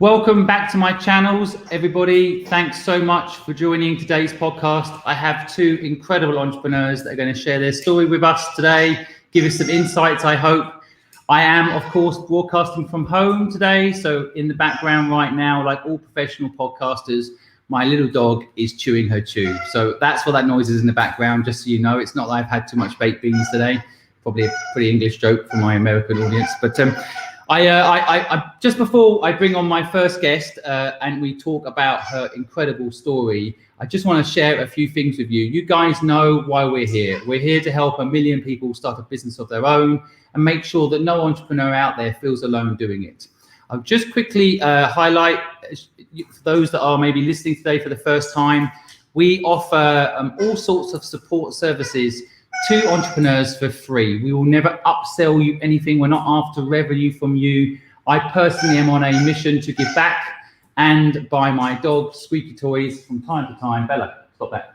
Welcome back to my channels, everybody. Thanks so much for joining today's podcast. I have two incredible entrepreneurs that are going to share their story with us today, give us some insights, I hope. I am, of course, broadcasting from home today. So in the background right now, like all professional podcasters, my little dog is chewing her chew. So that's what that noise is in the background, just so you know. It's not that I've had too much baked beans today. Probably a pretty English joke for my American audience. But I just before I bring on my first guest and we talk about her incredible story, I just want to share a few things with you. You guys know why we're here. We're here to help 1 million people start a business of their own and make sure that no entrepreneur out there feels alone doing it. I'll just quickly highlight, for those that are maybe listening today for the first time, we offer all sorts of support services to entrepreneurs for free. We will never upsell you anything. We're not after revenue from you. I personally am on a mission to give back and buy my dog squeaky toys from time to time. Bella, stop that.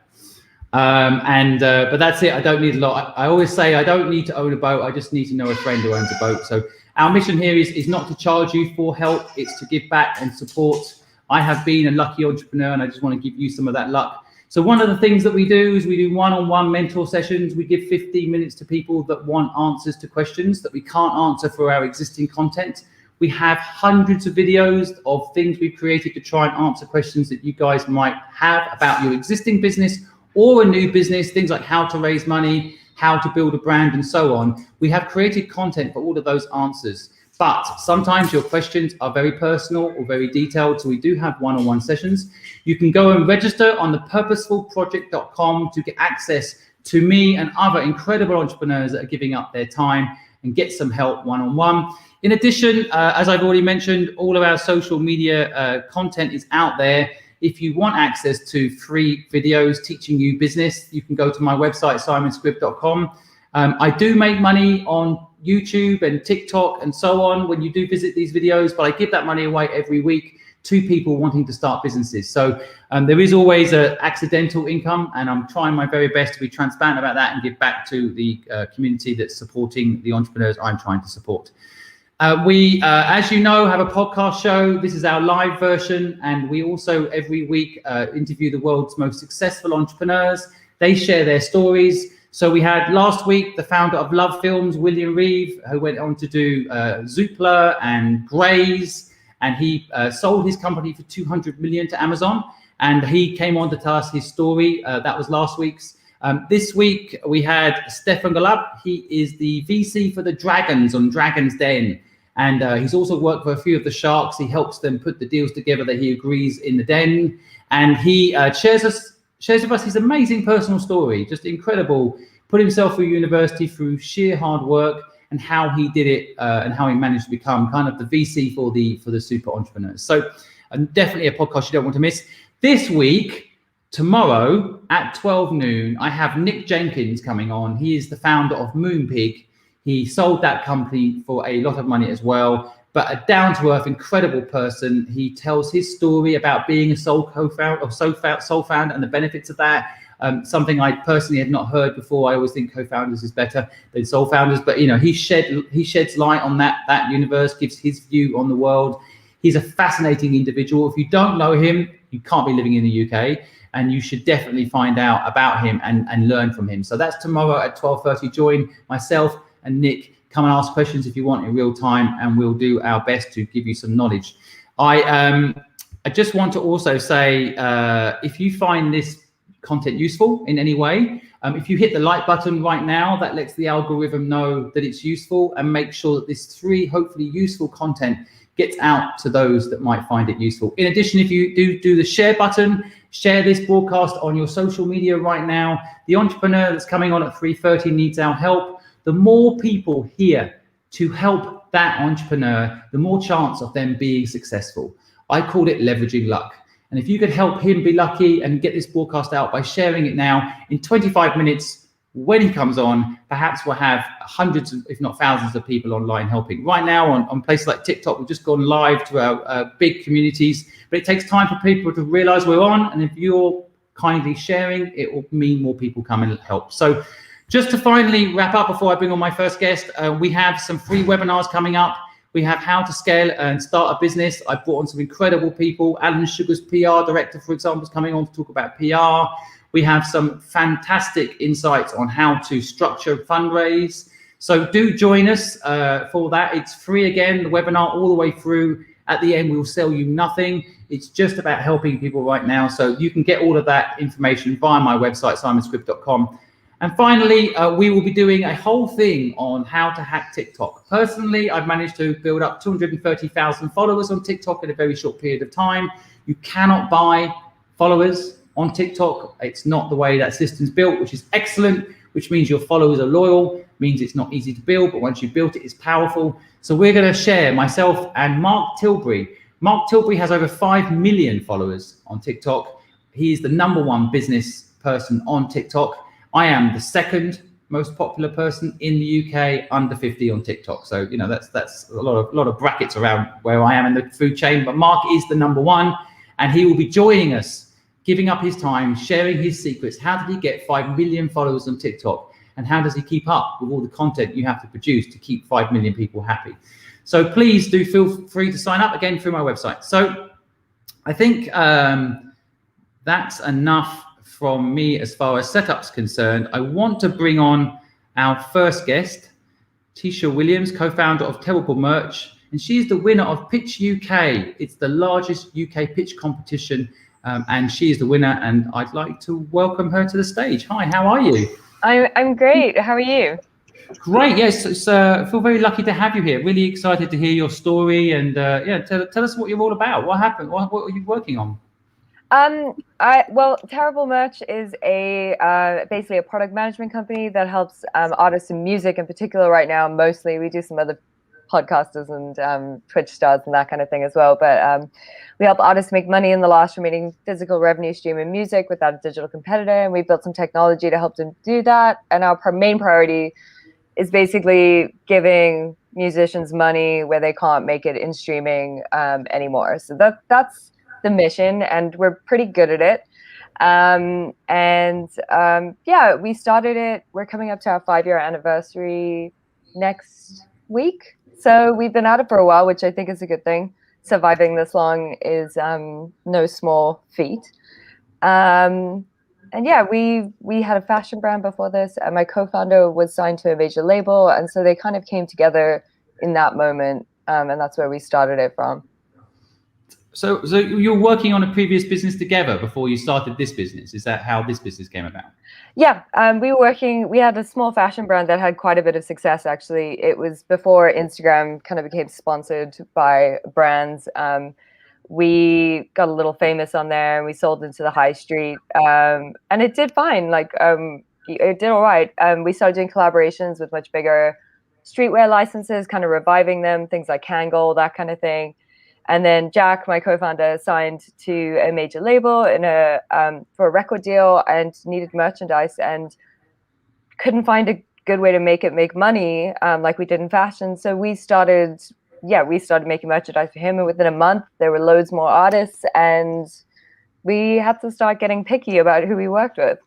But that's it. I don't need a lot. I always say I don't need to own a boat. I just need to know a friend who owns a boat. So our mission here is not to charge you for help. It's to give back and support. I have been a lucky entrepreneur and I just want to give you some of that luck. So one of the things that we do is we do one-on-one mentor sessions. We give 15 minutes to people that want answers to questions that we can't answer for our existing content. We have hundreds of videos of things we've created to try and answer questions that you guys might have about your existing business or a new business, things like how to raise money, how to build a brand, and so on. We have created content for all of those answers. But sometimes your questions are very personal or very detailed, so we do have one-on-one sessions. You can go and register on thepurposefulproject.com to get access to me and other incredible entrepreneurs that are giving up their time and get some help one-on-one. In addition, as I've already mentioned, all of our social media content is out there. If you want access to free videos teaching you business, you can go to my website, simonscribb.com. I do make money on YouTube and TikTok and so on when you do visit these videos, but I give that money away every week to people wanting to start businesses. So there is always an accidental income, and I'm trying my very best to be transparent about that and give back to the community that's supporting the entrepreneurs I'm trying to support. We, as you know, have a podcast show. This is our live version, and we also every week interview the world's most successful entrepreneurs. They share their stories. So we had last week the founder of Love Films, William Reeve, who went on to do Zoopla and Graze, and he sold his company for 200 million to Amazon. And he came on to tell us his story. That was last week's. This week we had Stefan Galab. He is the VC for the Dragons on Dragon's Den. And he's also worked for a few of the sharks. He helps them put the deals together that he agrees in the den. And he shares with us his amazing personal story, just incredible. Put himself through university through sheer hard work and how he did it and how he managed to become kind of the VC for the super entrepreneurs. So definitely a podcast you don't want to miss. This week, tomorrow at 12 noon, I have Nick Jenkins coming on. He is the founder of Moonpig. He sold that company for a lot of money as well, but a down-to-earth, incredible person. He tells his story about being a sole founder and the benefits of that. Something I personally had not heard before. I always think co-founders is better than sole founders, but you know, he sheds light on that universe, gives his view on the world. He's a fascinating individual. If you don't know him, you can't be living in the UK, and you should definitely find out about him and learn from him. So that's tomorrow at 12:30. Join myself and Nick. Come and ask questions if you want in real time, and we'll do our best to give you some knowledge. I just want to also say, if you find this content useful in any way, if you hit the like button right now, that lets the algorithm know that it's useful, and make sure that this hopefully useful content gets out to those that might find it useful. In addition, if you do the share button, share this broadcast on your social media right now. The entrepreneur that's coming on at 3:30 needs our help. The more people here to help that entrepreneur, the more chance of them being successful. I called it leveraging luck. And if you could help him be lucky and get this broadcast out by sharing it now, in 25 minutes, when he comes on, perhaps we'll have hundreds, if not thousands of people online helping. Right now on places like TikTok, we've just gone live to our big communities, but it takes time for people to realize we're on. And if you're kindly sharing, it will mean more people come and help. So just to finally wrap up before I bring on my first guest, we have some free webinars coming up. We have how to scale and start a business. I brought on some incredible people. Alan Sugar's PR director, for example, is coming on to talk about PR. We have some fantastic insights on how to structure a fundraise. So do join us for that. It's free again, the webinar all the way through. At the end, we will sell you nothing. It's just about helping people right now. So you can get all of that information via my website, simonscript.com. And finally, we will be doing a whole thing on how to hack TikTok. Personally, I've managed to build up 230,000 followers on TikTok in a very short period of time. You cannot buy followers on TikTok. It's not the way that system's built, which is excellent, which means your followers are loyal, means it's not easy to build, but once you've built it, it's powerful. So we're going to share, myself and Mark Tilbury. Mark Tilbury has over 5 million followers on TikTok. He is the #1 business person on TikTok. I am the second most popular person in the UK under 50 on TikTok. So, you know, that's a lot of brackets around where I am in the food chain, but Mark is the #1, and he will be joining us, giving up his time, sharing his secrets. How did he get 5 million followers on TikTok? And how does he keep up with all the content you have to produce to keep 5 million people happy? So please do feel free to sign up again through my website. So I think that's enough from me as far as setup's concerned. I want to bring on our first guest, Tersha Williams, co-founder of Terrible Merch, and she's the winner of Pitch UK. It's the largest UK pitch competition, and she is the winner, and I'd like to welcome her to the stage. Hi, how are you? I'm great. How are you? Great. Yes, I feel very lucky to have you here. Really excited to hear your story, and yeah, tell us what you're all about. What happened? What are you working on? Well, Terrible Merch is basically a product management company that helps artists in music in particular right now. Mostly, we do some other podcasters and Twitch stars and that kind of thing as well. But we help artists make money in the last remaining physical revenue stream in music without a digital competitor. And we built some technology to help them do that. And our main priority is basically giving musicians money where they can't make it in streaming anymore. So that's the mission, and we're pretty good at it. Yeah, we started it. We're coming up to our 5-year anniversary next week. So we've been at it for a while, which I think is a good thing. Surviving this long is no small feat. And yeah, we had a fashion brand before this, and my co-founder was signed to a major label, and so they kind of came together in that moment, and that's where we started it from. So you're working on a previous business together before you started this business. Is that how this business came about? Yeah, we had a small fashion brand that had quite a bit of success, actually. It was before Instagram kind of became sponsored by brands. We got a little famous on there, and we sold into the high street, and it did fine. Like, it did all right. We started doing collaborations with much bigger streetwear licenses, kind of reviving them, things like Kangol, that kind of thing. And then Jack, my co-founder, signed to a major label for a record deal and needed merchandise and couldn't find a good way to make money like we did in fashion. So we started making merchandise for him, and within a month there were loads more artists, and we had to start getting picky about who we worked with.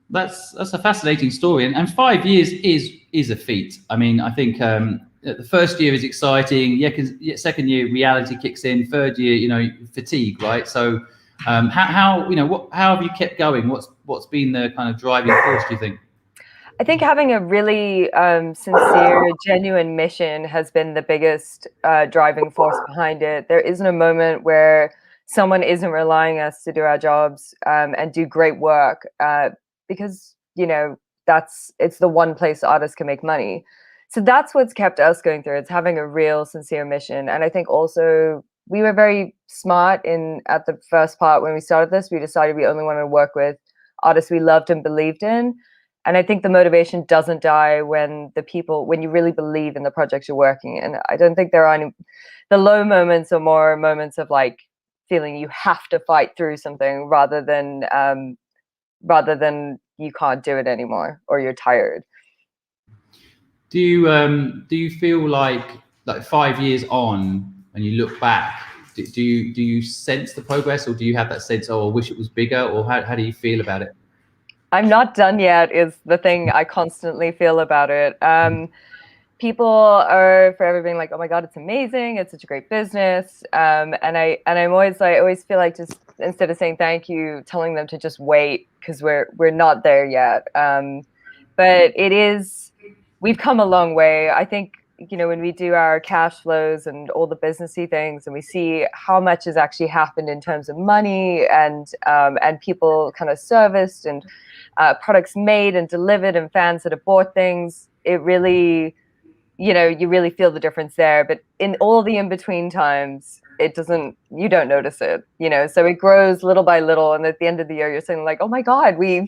That's a fascinating story, and 5 years is a feat. I mean, I think the first year is exciting. Yeah, second year reality kicks in. Third year, fatigue, right? So, how have you kept going? What's been the kind of driving force, do you think? I think having a really sincere, genuine mission has been the biggest driving force behind it. There isn't a moment where someone isn't relying on us to do our jobs and do great work because it's the one place artists can make money. So that's what's kept us going through. It's having a real sincere mission. And I think also we were very smart at the first part when we started this. We decided we only wanted to work with artists we loved and believed in. And I think the motivation doesn't die when you really believe in the projects you're working in. I don't think there are any, the low moments are more moments of like feeling you have to fight through something rather than you can't do it anymore or you're tired. Do you feel like 5 years on, when you look back, do you sense the progress, or do you have that sense, I wish it was bigger, or how do you feel about it? I'm not done yet is the thing I constantly feel about it. people are forever being like, oh my God, it's amazing. It's such a great business. And I'm always like, I always feel like just instead of saying thank you, telling them to just wait because we're not there yet. But we've come a long way. I think, when we do our cash flows and all the businessy things and we see how much has actually happened in terms of money and people kind of serviced and products made and delivered and fans that have bought things, it really, you really feel the difference there. But in all the in-between times, you don't notice it, so it grows little by little. And at the end of the year, you're saying like, oh my God, we've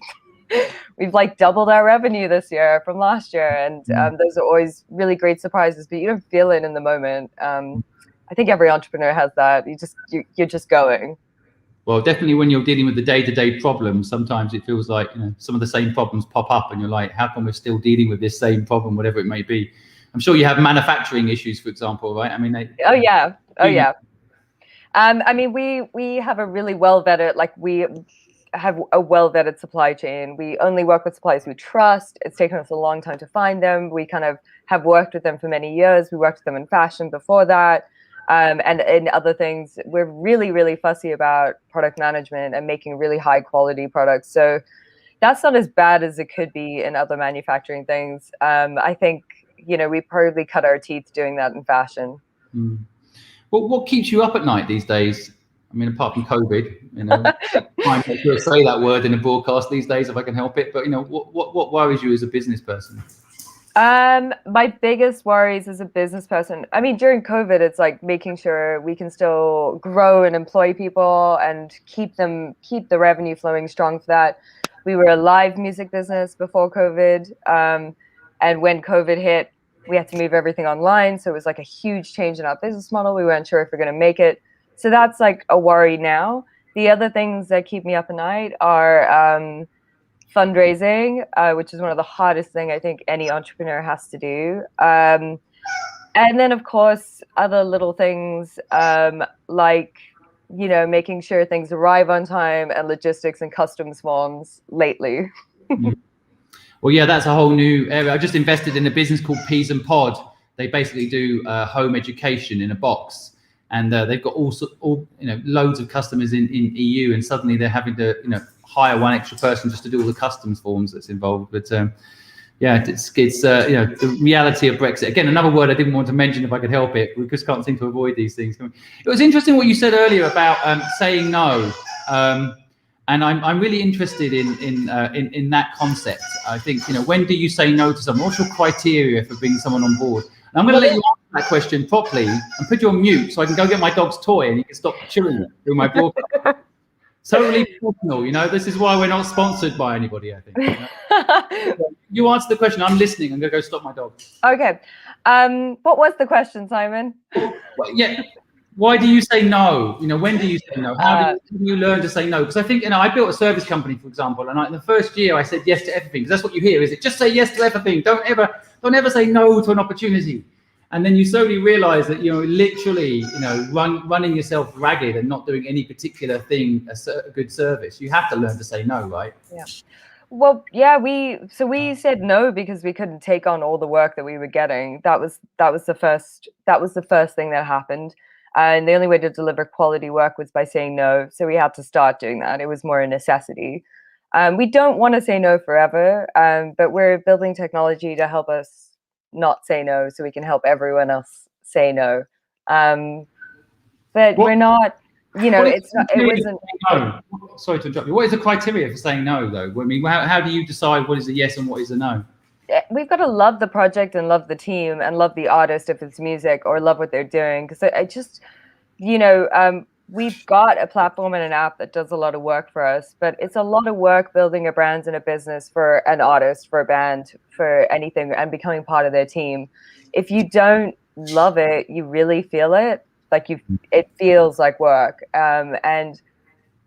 like doubled our revenue this year from last year. And those are always really great surprises, but you don't feel it in the moment. I think every entrepreneur has that. You're just going. Well, definitely when you're dealing with the day-to-day problems, sometimes it feels like, some of the same problems pop up and you're like, how come we're still dealing with this same problem, whatever it may be? I'm sure you have manufacturing issues, for example, right? I mean, Oh yeah. I mean, we have a really well-vetted, we have a well-vetted supply chain. We only work with suppliers we trust. It's taken us a long time to find them. We kind of have worked with them for many years. We worked with them in fashion before that. And in other things, we're really, really fussy about product management and making really high quality products. So that's not as bad as it could be in other manufacturing things. I think, we probably cut our teeth doing that in fashion. Well, what keeps you up at night these days? I mean, apart from COVID, I make sure to say that word in a broadcast these days if I can help it. But what worries you as a business person? My biggest worries as a business person, I mean, during COVID, it's like making sure we can still grow and employ people and keep the revenue flowing strong for that. We were a live music business before COVID. And when COVID hit, we had to move everything online. So it was like a huge change in our business model. We weren't sure if we're going to make it. So that's like a worry now. The other things that keep me up at night are fundraising, which is one of the hardest things I think any entrepreneur has to do. And then, of course, other little things like, making sure things arrive on time and logistics and customs forms lately. Well, yeah, that's a whole new area. I just invested in a business called Peas and Pod. They basically do home education in a box, and they've got all loads of customers in EU, and suddenly they're having to hire one extra person just to do all the customs forms that's involved. But yeah, it's the reality of Brexit. Again, another word I didn't want to mention if I could help it. We just can't seem to avoid these things. It was interesting what you said earlier about saying no. And I'm really interested in that concept. I think, when do you say no to someone? What's your criteria for bringing someone on board? And I'm going to let you answer that question properly and put you on mute so I can go get my dog's toy and you can stop chewing it through my broadcast. Totally personal, this is why we're not sponsored by anybody, I think. You answer the question. I'm listening. I'm going to go stop my dog. Okay. What was the question, Simon? Well, yeah. Why do you say no? When do you say no? How do you learn to say no? Because I think, I built a service company, for example, and in the first year I said yes to everything. Because that's what you hear, is it? Just say yes to everything. Don't ever say no to an opportunity. And then you slowly realize that, literally, running yourself ragged and not doing any particular thing a good service. You have to learn to say no, right? Yeah. Well, yeah, we said no because we couldn't take on all the work that we were getting. That was the first thing that happened. And the only way to deliver quality work was by saying no. So we had to start doing that. It was more a necessity. We don't want to say no forever, but we're building technology to help us not say no so we can help everyone else say no. But we're not, it wasn't. No. Sorry to interrupt you. What is the criteria for saying no, though? I mean, how do you decide what is a yes and what is a no? We've got to love the project and love the team and love the artist if it's music, or love what they're doing. Because I just, we've got a platform and an app that does a lot of work for us, but it's a lot of work building a brand and a business for an artist, for a band, for anything, and becoming part of their team. If you don't love it, you really feel it. It feels like work. And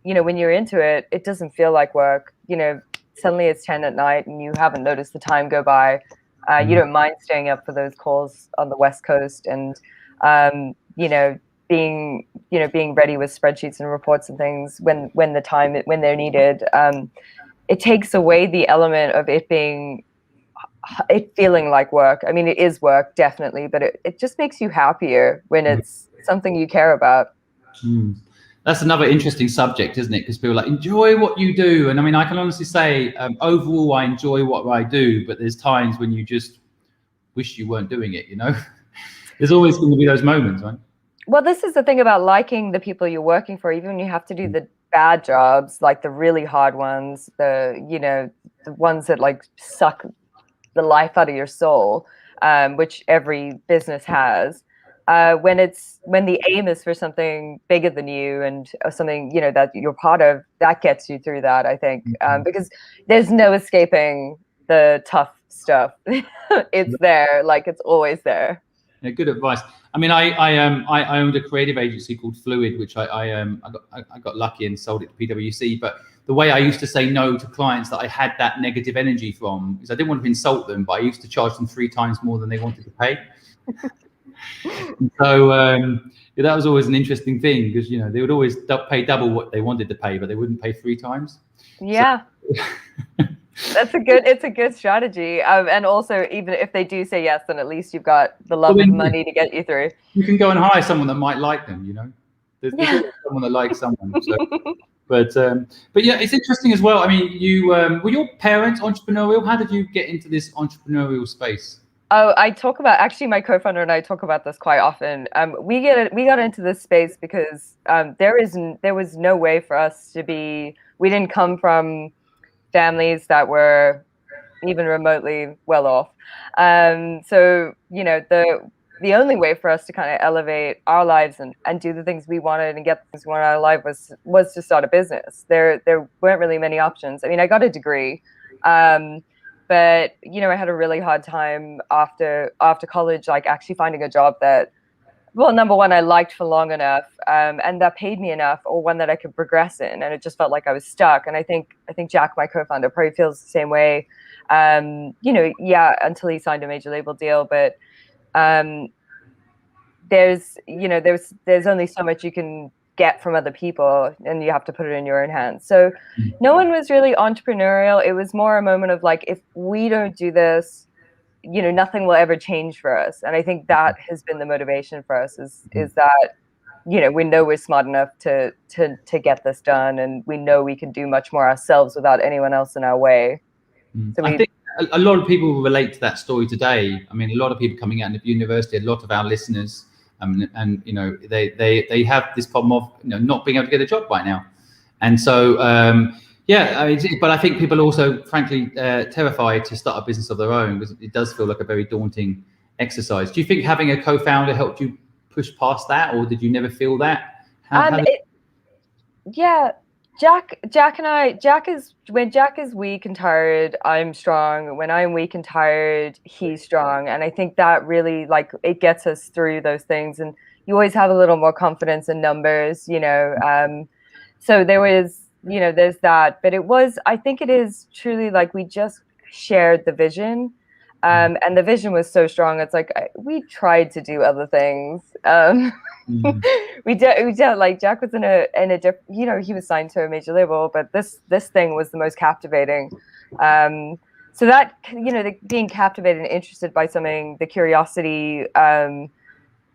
when you're into it, it doesn't feel like work. Suddenly it's 10 at night and you haven't noticed the time go by. You don't mind staying up for those calls on the West Coast and, being ready with spreadsheets and reports and things when they're needed. It takes away the element of it being it feeling like work. I mean, it is work, definitely, but it just makes you happier when it's something you care about. That's another interesting subject, isn't it? Because people are like, enjoy what you do. And I mean, I can honestly say, overall, I enjoy what I do, but there's times when you just wish you weren't doing it, you know? There's always going to be those moments, right? Well, this is the thing about liking the people you're working for, even when you have to do the bad jobs, like the really hard ones, the ones that like suck the life out of your soul, which every business has. When the aim is for something bigger than you and something, that you're part of, that gets you through that, I think, because there's no escaping the tough stuff. It's there, like it's always there. Yeah, good advice. I mean, I owned a creative agency called Fluid, which I got lucky and sold it to PwC. But the way I used to say no to clients that I had that negative energy from is I didn't want to insult them, but I used to charge them 3 times more than they wanted to pay. So that was always an interesting thing because they would always pay double what they wanted to pay, but they wouldn't pay 3 times. Yeah. So, it's a good strategy. And also, even if they do say yes, then at least you've got the love and money to get you through. You can go and hire someone that might like them, There's always someone that likes someone. So. But yeah, it's interesting as well. I mean, you were your parents entrepreneurial? How did you get into this entrepreneurial space? Oh, actually my co-founder and I talk about this quite often. We got into this space because there was no way for us to be. We didn't come from families that were even remotely well off. So the only way for us to kind of elevate our lives and do the things we wanted and get the things we wanted out of life was to start a business. There weren't really many options. I mean, I got a degree. But I had a really hard time after college, like actually finding a job that, well, number one, I liked for long enough, and that paid me enough, or one that I could progress in. And it just felt like I was stuck. And I think Jack, my co-founder, probably feels the same way. Until he signed a major label deal, but there's only so much you can get from other people, and you have to put it in your own hands. So no one was really entrepreneurial. It was more a moment of like, if we don't do this, nothing will ever change for us. And I think that has been the motivation for us is that we know we're smart enough to get this done, and we know we can do much more ourselves without anyone else in our way. So I think a lot of people will relate to that story today. I mean, a lot of people coming out of university, a lot of our listeners, and they have this problem of not being able to get a job right now, and so but I think people are also frankly terrified to start a business of their own because it does feel like a very daunting exercise. Do you think having a co-founder helped you push past that, or did you never feel that? When Jack is weak and tired, I'm strong. When I'm weak and tired, he's strong. And I think that really, like, it gets us through those things. And you always have a little more confidence in numbers, So there was, there's that. But I think it is truly like we just shared the vision. And the vision was so strong. It's like we tried to do other things. We did. Like Jack was in a different. He was signed to a major label, but this thing was the most captivating. So that being captivated and interested by something, the curiosity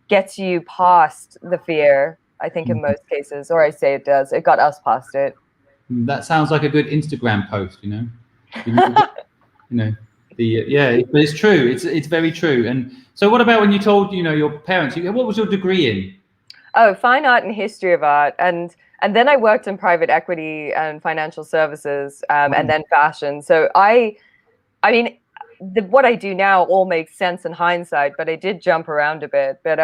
gets you past the fear. I think in most cases, or I say it does. It got us past it. That sounds like a good Instagram post. But it's true. It's very true. And so, what about when you told your parents? What was your degree in? Oh, fine art and history of art, and then I worked in private equity and financial services, and then fashion. So I mean, what I do now all makes sense in hindsight, but I did jump around a bit. But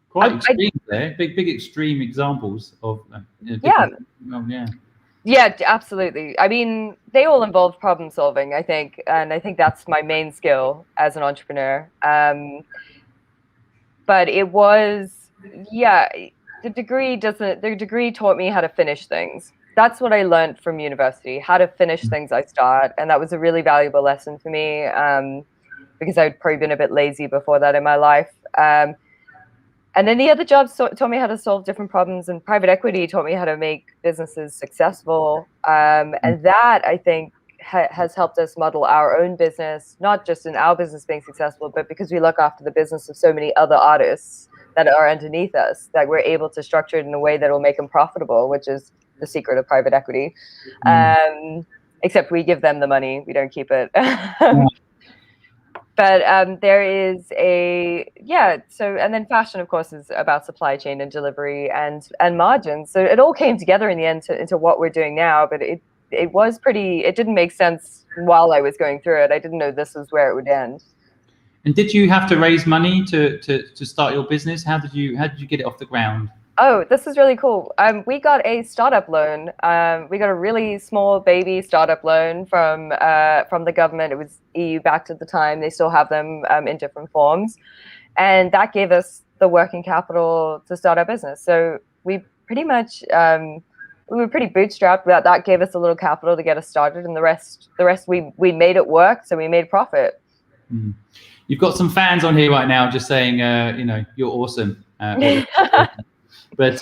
quite extreme there. Big extreme examples of Yeah, absolutely. I mean, they all involved problem solving, I think, and I think that's my main skill as an entrepreneur. But it was, the degree taught me how to finish things. That's what I learned from university, how to finish things I start, and that was a really valuable lesson for me because I'd probably been a bit lazy before that in my life. And then the other jobs taught me how to solve different problems, and private equity taught me how to make businesses successful. And that, I think, has helped us model our own business, not just in our business being successful, but because we look after the business of so many other artists that are underneath us, that we're able to structure it in a way that will make them profitable, which is the secret of private equity. Except we give them the money, we don't keep it. But there is so, and then fashion, of course, is about supply chain and delivery and margins. So it all came together in the end into what we're doing now, but it didn't make sense while I was going through it. I didn't know this was where it would end. And did you have to raise money to start your business? How did you get it off the ground? Oh, this is really cool. We got a startup loan. We got a really small baby startup loan from the government. It was EU backed at the time. They still have them in different forms, and that gave us the working capital to start our business. So we pretty much we were pretty bootstrapped. That gave us a little capital to get us started, and the rest we made it work. So we made profit. Mm. You've got some fans on here right now just saying, you're awesome. But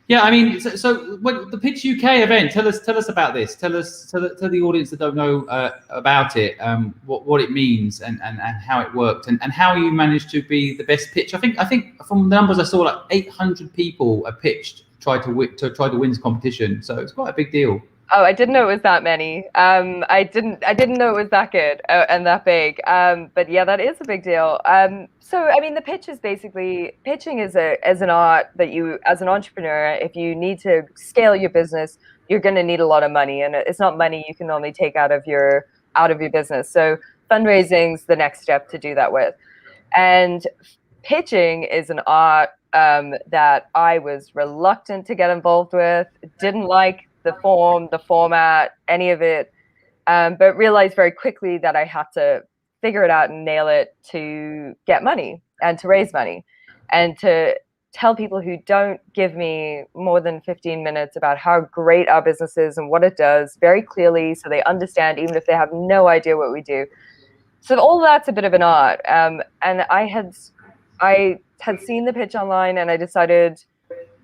yeah, I mean, so what, the Pitch UK event, tell us about this. Tell the audience that don't know about it, what it means and how it worked and how you managed to be the best pitch. I think from the numbers I saw, like 800 people are pitched try to win this competition. So it's quite a big deal. Oh, I didn't know it was that many. I didn't know it was that good and that big. But yeah, that is a big deal. So I mean, the pitch is basically, pitching is an art that you, as an entrepreneur, if you need to scale your business, you're going to need a lot of money, and it's not money you can only take out of your business. So fundraising's the next step to do that with. And pitching is an art that I was reluctant to get involved with, didn't like the form, the format, any of it, but realized very quickly that I had to figure it out and nail it to get money and to raise money and to tell people who don't give me more than 15 minutes about how great our business is and what it does very clearly, so they understand even if they have no idea what we do. So all that's a bit of an art. And I had seen the pitch online, and I decided,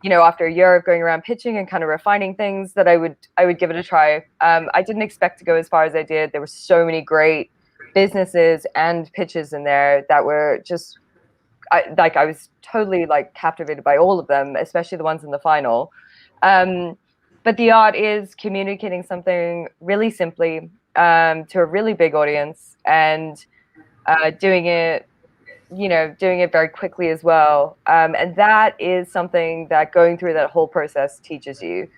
after a year of going around pitching and kind of refining things, that I would give it a try. I didn't expect to go as far as I did. There were so many great businesses and pitches in there that were just, I was totally captivated by all of them, especially the ones in the final. But the art is communicating something really simply to a really big audience, and doing it very quickly as well. And that is something that going through that whole process teaches you.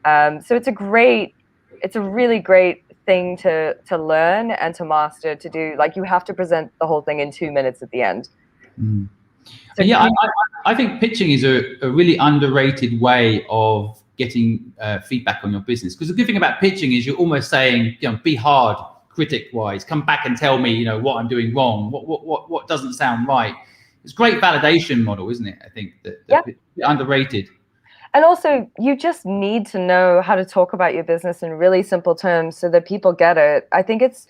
So it's a really great thing to learn and to master, to do. You have to present the whole thing in 2 minutes at the end. Mm. So yeah, I think pitching is a really underrated way of getting feedback on your business. Because the good thing about pitching is you're almost saying, be hard, critic-wise, come back and tell me, what I'm doing wrong, what doesn't sound right. It's a great validation model, isn't it? I think that underrated. And also, you just need to know how to talk about your business in really simple terms so that people get it. I think it's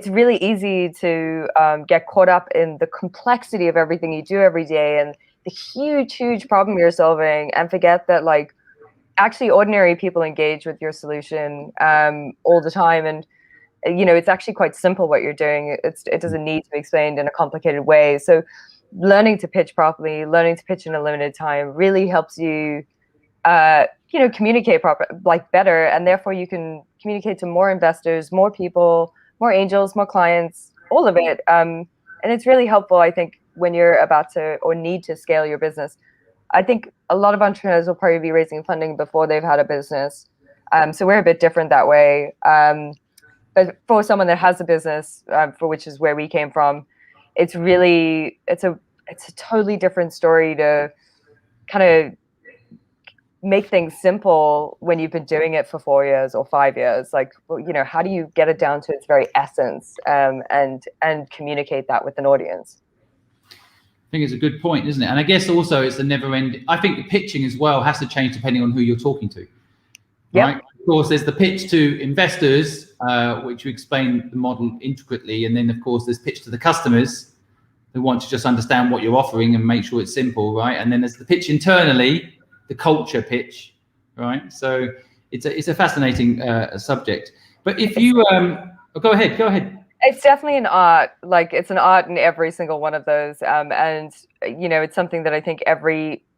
really easy to get caught up in the complexity of everything you do every day and the huge problem you're solving, and forget that actually ordinary people engage with your solution all the time. And it's actually quite simple what you're doing. It doesn't need to be explained in a complicated way. So learning to pitch properly, learning to pitch in a limited time really helps you, communicate better. And therefore you can communicate to more investors, more people, more angels, more clients, all of it. And it's really helpful, I think, when you're about to or need to scale your business. I think a lot of entrepreneurs will probably be raising funding before they've had a business. So we're a bit different that way. But for someone that has a business, for which is where we came from, it's a totally different story to kind of make things simple when you've been doing it for 4 years or 5 years. How do you get it down to its very essence and communicate that with an audience? I think it's a good point, isn't it? And I guess also it's a never ending. I think the pitching as well has to change depending on who you're talking to. Right? Yep. Of course, there's the pitch to investors, which we explain the model intricately. And then, of course, there's pitch to the customers who want to just understand what you're offering and make sure it's simple, right? And then there's the pitch internally, the culture pitch, right? So it's a fascinating subject. But if you Oh, go ahead. It's definitely an art. Like, it's an art in every single one of those. And it's something that I think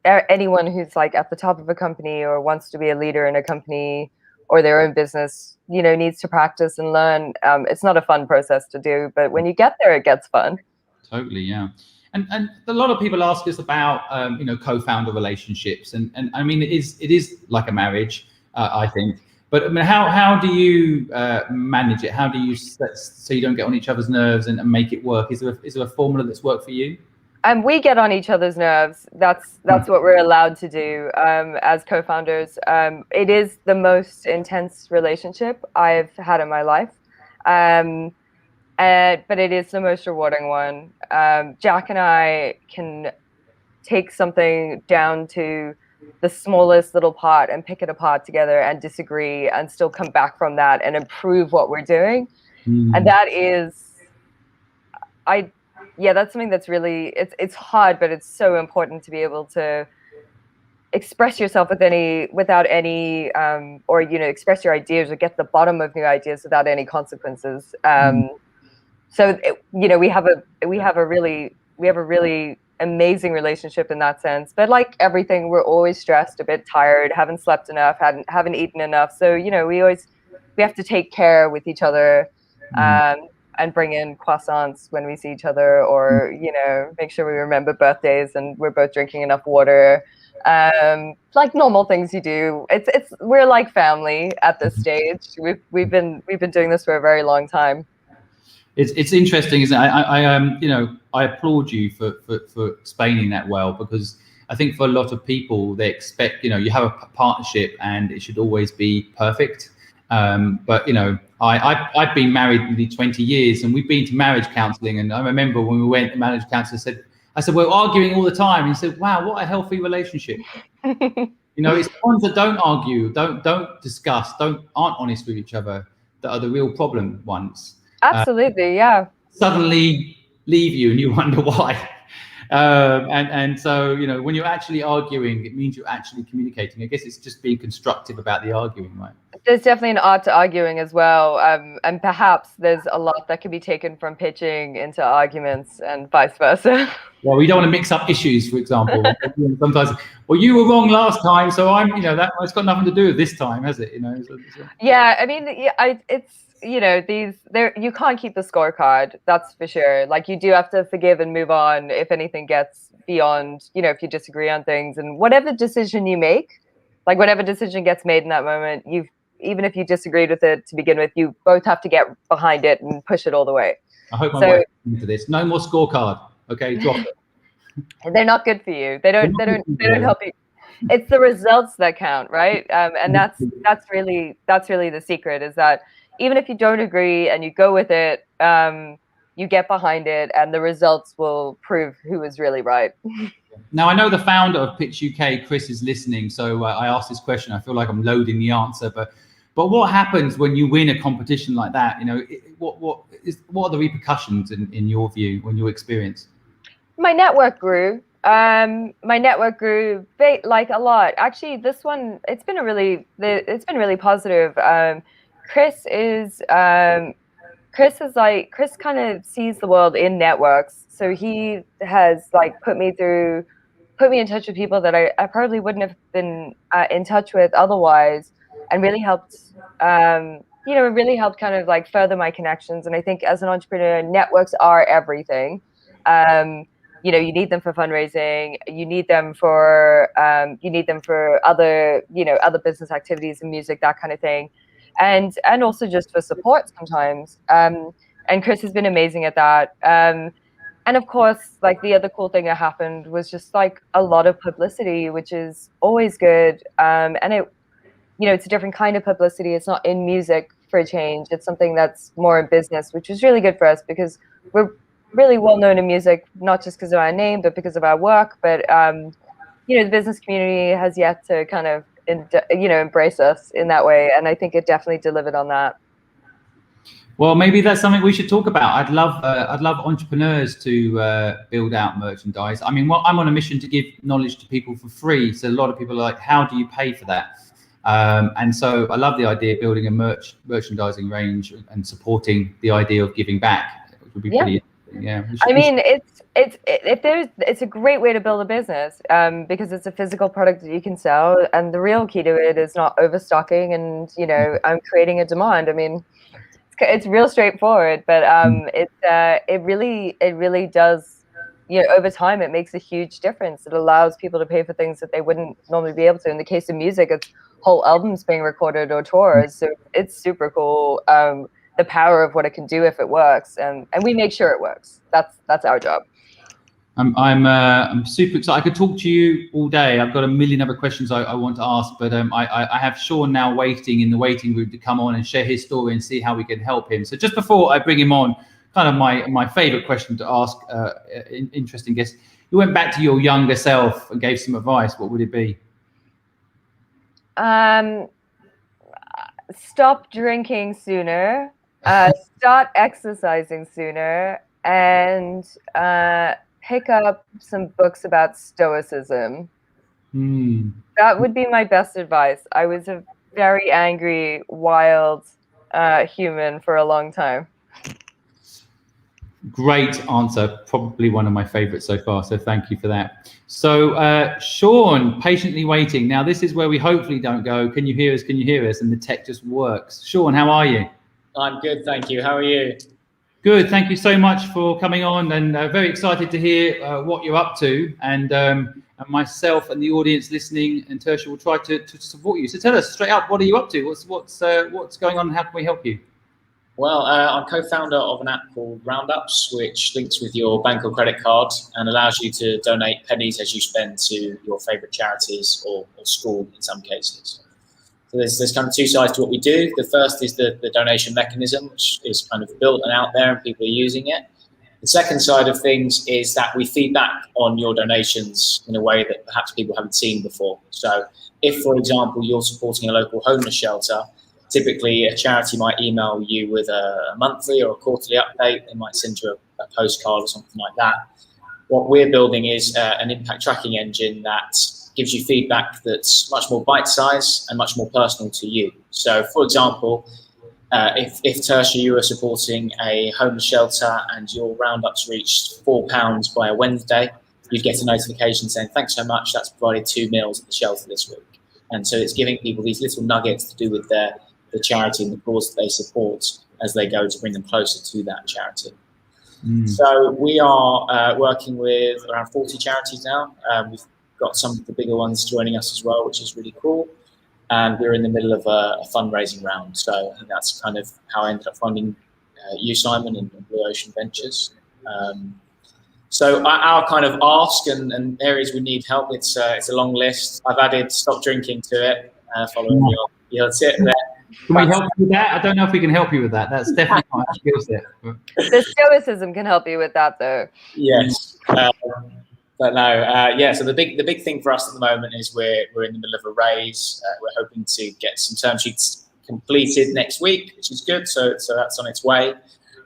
anyone who's like at the top of a company or wants to be a leader in a company or their own business, needs to practice and learn. It's not a fun process to do, but when you get there, it gets fun. Totally, yeah. And a lot of people ask us about co-founder relationships, and I mean it is like a marriage, I think. But I mean, how do you manage it? How do you so you don't get on each other's nerves and make it work? Is there a formula that's worked for you? We get on each other's nerves. That's what we're allowed to do as co-founders. It is the most intense relationship I've had in my life, but it is the most rewarding one. Jack and I can take something down to the smallest little part and pick it apart together and disagree and still come back from that and improve what we're doing. And that is, that's something that's really, it's hard, but it's so important to be able to express yourself without any express your ideas or get to the bottom of new ideas without any consequences. So we have a really amazing relationship in that sense. But like everything, we're always stressed, a bit tired, haven't slept enough, haven't eaten enough. So we have to take care with each other, and bring in croissants when we see each other, or make sure we remember birthdays and we're both drinking enough water. Like normal things you do. We're like family at this stage. We've been doing this for a very long time. It's interesting, isn't it? I applaud you for explaining that well, because I think for a lot of people they expect you have a partnership and it should always be perfect. But I've been married nearly 20 years, and we've been to marriage counselling. And I remember when we went to marriage counsellor, I said we're arguing all the time. And he said, "Wow, what a healthy relationship." It's the ones that don't argue, don't discuss, aren't honest with each other that are the real problem ones. Absolutely, yeah. Suddenly leave you and you wonder why. And so, when you're actually arguing, it means you're actually communicating. I guess it's just being constructive about the arguing, right? There's definitely an art to arguing as well. And perhaps there's a lot that can be taken from pitching into arguments and vice versa. Well, we don't want to mix up issues, for example. Sometimes, well, you were wrong last time, so it's got nothing to do with this time, has it? Yeah, I mean, it's you can't keep the scorecard, that's for sure. Like, you do have to forgive and move on if anything gets beyond, if you disagree on things. And whatever decision you make, like whatever decision gets made in that moment, even if you disagreed with it to begin with, you both have to get behind it and push it all the way. I hope my wife is into this. No more scorecard. Okay, drop it. They're not good for you. They don't help you. It's the results that count, right? And that's really the secret, is that even if you don't agree and you go with it, you get behind it, and the results will prove who is really right. Now, I know the founder of Pitch UK, Chris, is listening, so I asked this question. I feel like I'm loading the answer, but what happens when you win a competition like that? What are the repercussions in your view, in your experience? My network grew. Like a lot. Actually, this one, it's been really positive. Chris kind of sees the world in networks. So he has like put me in touch with people that I probably wouldn't have been in touch with otherwise, and really helped, really helped kind of like further my connections. And I think as an entrepreneur, networks are everything. You need them for fundraising. You need them for other business activities and music, that kind of thing. And also just for support sometimes. And Chris has been amazing at that. And of course, like the other cool thing that happened was just like a lot of publicity, which is always good. And it's a different kind of publicity. It's not in music for a change. It's something that's more in business, which was really good for us because we're really well known in music, not just because of our name, but because of our work. But the business community has yet to kind of embrace us in that way, and I think it definitely delivered on that. Well, maybe that's something we should talk about. I'd love entrepreneurs to build out merchandise. I mean, I'm on a mission to give knowledge to people for free. So a lot of people are like, how do you pay for that? And so I love the idea of building a merchandising range and supporting the idea of giving back, which would be pretty interesting. Yeah. I mean, it's a great way to build a business, because it's a physical product that you can sell, and the real key to it is not overstocking and, you know, creating a demand. I mean, it's real straightforward, but it really does, you know, over time it makes a huge difference. It allows people to pay for things that they wouldn't normally be able to. In the case of music, it's whole albums being recorded or tours, so it's super cool. The power of what it can do if it works, and we make sure it works. That's our job. I'm super excited. I could talk to you all day. I've got a million other questions I want to ask, but I have Sean now waiting in the waiting room to come on and share his story and see how we can help him. So just before I bring him on, kind of my favorite question to ask interesting guests. You went back to your younger self and gave some advice. What would it be? Stop drinking sooner, start exercising sooner, and pick up some books about stoicism. That would be my best advice. I was a very angry, wild human for a long time. Great answer. Probably one of my favorites so far. So thank you for that. So Sean, patiently waiting. Now this is where we hopefully don't go, can you hear us? Can you hear us? And the tech just works. Sean, how are you? I'm good, thank you. How are you? Good. Thank you so much for coming on, and very excited to hear what you're up to. And myself and the audience listening and Tersha will try to support you. So tell us straight up, what are you up to? What's going on and how can we help you? Well, I'm co-founder of an app called Roundups, which links with your bank or credit card and allows you to donate pennies as you spend to your favourite charities or school in some cases. So there's kind of two sides to what we do. The first is the donation mechanism, which is kind of built and out there and people are using it. The second side of things is that we feed back on your donations in a way that perhaps people haven't seen before. So if, for example, you're supporting a local homeless shelter, typically a charity might email you with a monthly or a quarterly update. They might send you a postcard or something like that. What we're building is an impact tracking engine that gives you feedback that's much more bite-sized and much more personal to you. So, for example, if Tersha, you were supporting a homeless shelter and your roundups reached £4 by a Wednesday, you'd get a notification saying, thanks so much, that's provided 2 meals at the shelter this week. And so it's giving people these little nuggets to do with the charity and the cause that they support as they go to bring them closer to that charity. So we are working with around 40 charities now. We've got some of the bigger ones joining us as well, which is really cool. And we're in the middle of a fundraising round. So I think that's kind of how I ended up funding you, Simon, and Blue Ocean Ventures. So our kind of ask and areas we need help, it's a long list. I've added stop drinking to it, following your tip there. Can we help you with that? I don't know if we can help you with that. That's definitely not our skill set. The stoicism can help you with that, though. Yes. But no, yeah. So the big thing for us at the moment is we're in the middle of a raise. We're hoping to get some term sheets completed next week, which is good. So that's on its way.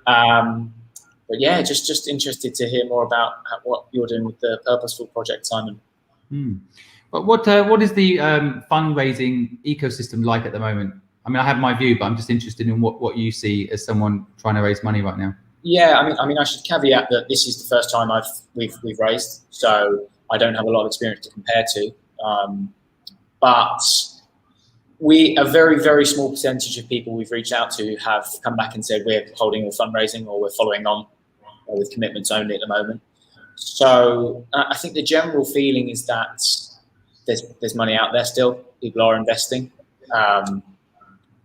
But yeah, just interested to hear more about what you're doing with the Purposeful Project, Simon. But what is the fundraising ecosystem like at the moment? I mean, I have my view, but I'm just interested in what you see as someone trying to raise money right now. Yeah, I mean, I should caveat that this is the first time we've raised, so I don't have a lot of experience to compare to. But a very, very small percentage of people we've reached out to have come back and said we're holding a fundraising or we're following on with commitments only at the moment. So I think the general feeling is that there's money out there still. People are investing.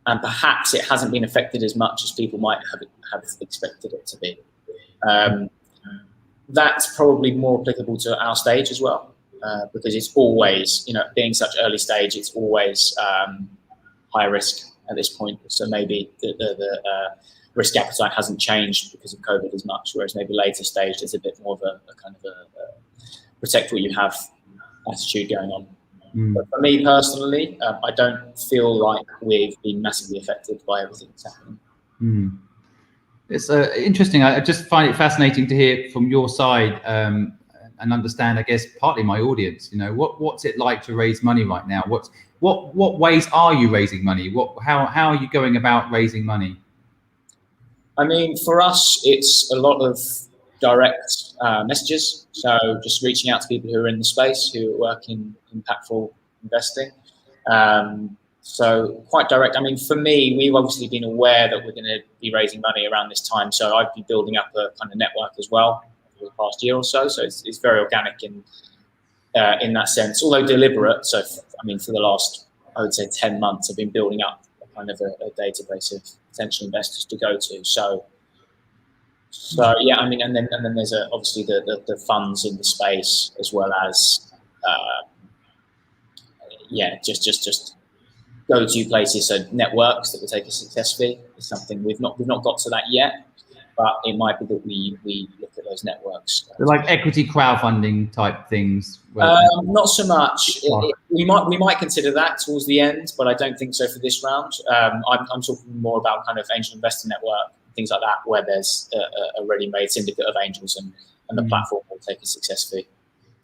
And perhaps it hasn't been affected as much as people might have expected it to be. That's probably more applicable to our stage as well, because it's always, being such early stage, it's always high risk at this point. So maybe the risk appetite hasn't changed because of COVID as much, whereas maybe later stage there's a bit more of a kind of a protect what you have attitude going on. But for me personally, I don't feel like we've been massively affected by everything that's happening. It's interesting. I just find it fascinating to hear from your side. And and understand, I guess, partly my audience. You know, what's it like to raise money right now? What ways are you raising money? How are you going about raising money? I mean, for us, it's a lot of direct messages. So just reaching out to people who are in the space, who work in impactful investing. So quite direct. I mean, for me, we've obviously been aware that we're going to be raising money around this time. So I've been building up a kind of network as well for the past year or so. So it's very organic in that sense, although deliberate. So, I mean, for the last, I would say 10 months, I've been building up kind of a database of potential investors to go to. So yeah, I mean, and then there's obviously the funds in the space, as well as just go-to places. So networks that will take us successfully is something we've not got to that yet, but it might be that we look at those networks. So like equity crowdfunding type things. Not so much. We might consider that towards the end, but I don't think so for this round. I'm talking more about kind of angel investor network, things like that, where there's a ready-made syndicate of angels and the platform will take us successfully.